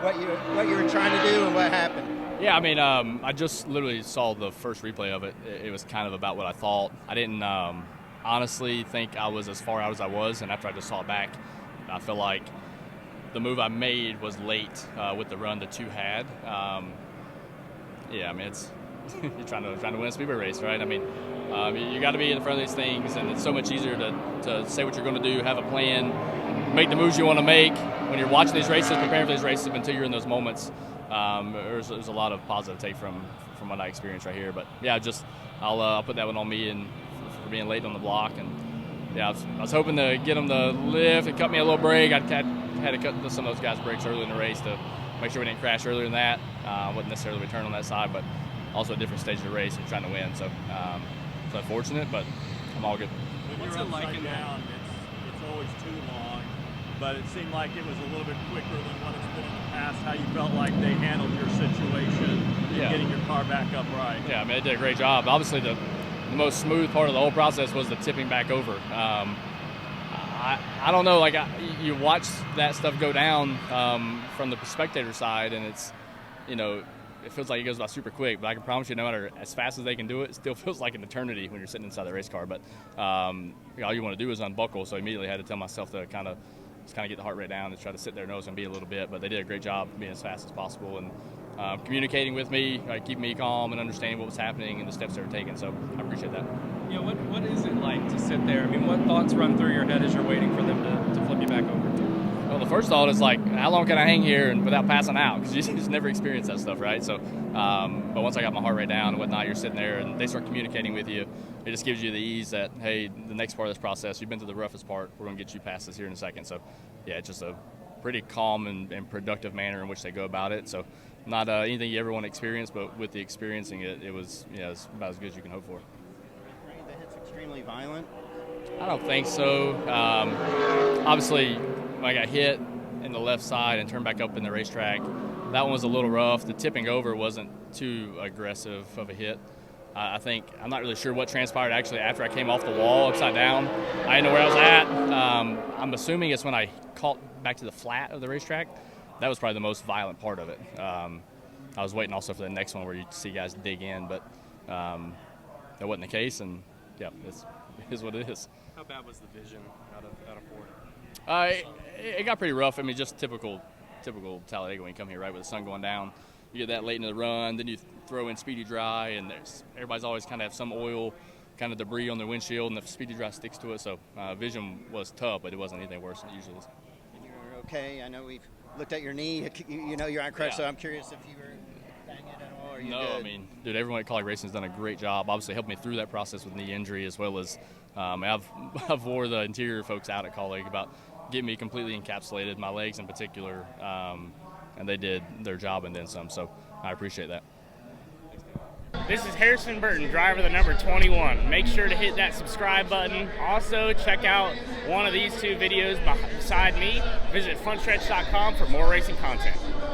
what you were trying to do and what happened? Yeah, I mean, I just literally saw the first replay of it. It was kind of about what I thought. I didn't honestly think I was as far out as I was, and after I just saw it back, I feel like the move I made was late with the run the two had. Yeah, I mean, it's you're trying to win a speedway race, right? I mean, you got to be in front of these things, and it's so much easier to say what you're going to do, have a plan, make the moves you want to make. When you're watching these races, preparing for these races, until you're in those moments, there's a lot of positive take from what I experienced right here. But yeah, I'll put that one on me and for being late on the block. And yeah, I was hoping to get them to lift and cut me a little break. I had to cut some of those guys' brakes early in the race to make sure we didn't crash earlier than that. I wasn't necessarily return on that side, but also a different stage of the race and trying to win. So it's unfortunate, but I'm all good. When you're upside down, it's always too long, but it seemed like it was a little bit quicker than what it's been in the past. How you felt like they handled your situation and getting your car back up right? Yeah, I mean, they did a great job. Obviously, the most smooth part of the whole process was the tipping back over. I don't know, like you watch that stuff go down from the spectator side, and it's, it feels like it goes by super quick, but I can promise you, no matter as fast as they can do it, it still feels like an eternity when you're sitting inside the race car. But all you want to do is unbuckle, so I immediately had to tell myself to kind of get the heart rate down and try to sit there and know it's going to be a little bit. But they did a great job being as fast as possible and communicating with me, keeping me calm and understanding what was happening and the steps they were taking. So I appreciate that. What is it like to sit there? I mean, what thoughts run through your head as you're waiting for them to flip you back over? Well, the first thought is like, how long can I hang here and without passing out? Because you just never experienced that stuff, right? So, but once I got my heart rate down and whatnot, you're sitting there and they start communicating with you. It just gives you the ease that, hey, the next part of this process, you've been through the roughest part. We're going to get you past this here in a second. So, yeah, it's just a pretty calm and productive manner in which they go about it. So, not anything you ever want to experience, but with the experiencing it, it was it's about as good as you can hope for. The hit's extremely violent? I don't think so. Obviously, when I got hit in the left side and turned back up in the racetrack, that one was a little rough. The tipping over wasn't too aggressive of a hit. I think, I'm not really sure what transpired actually after I came off the wall upside down. I didn't know where I was at. I'm assuming it's when I caught back to the flat of the racetrack. That was probably the most violent part of it. I was waiting also for the next one where you see guys dig in, but that wasn't the case, and yeah, it is what it is. How bad was the vision out of four? It got pretty rough. I mean, just typical Talladega when you come here, right, with the sun going down. You get that late into the run, then you throw in speedy dry, and everybody's always kind of have some oil, kind of debris on their windshield, and the speedy dry sticks to it. So vision was tough, but it wasn't anything worse than it usually is. And you're okay. I know we've looked at your knee. You're on crutch, so I'm curious if you were banging it at all. Or no, good? I mean, dude, everyone at Colleague Racing has done a great job. Obviously, helped me through that process with knee injury, as well as I've wore the interior folks out at Colleague about getting me completely encapsulated, my legs in particular, and they did their job and then some. So I appreciate that. This is Harrison Burton, driver the number 21. Make sure to hit that subscribe button. Also, check out one of these two videos beside me. Visit funstretch.com for more racing content.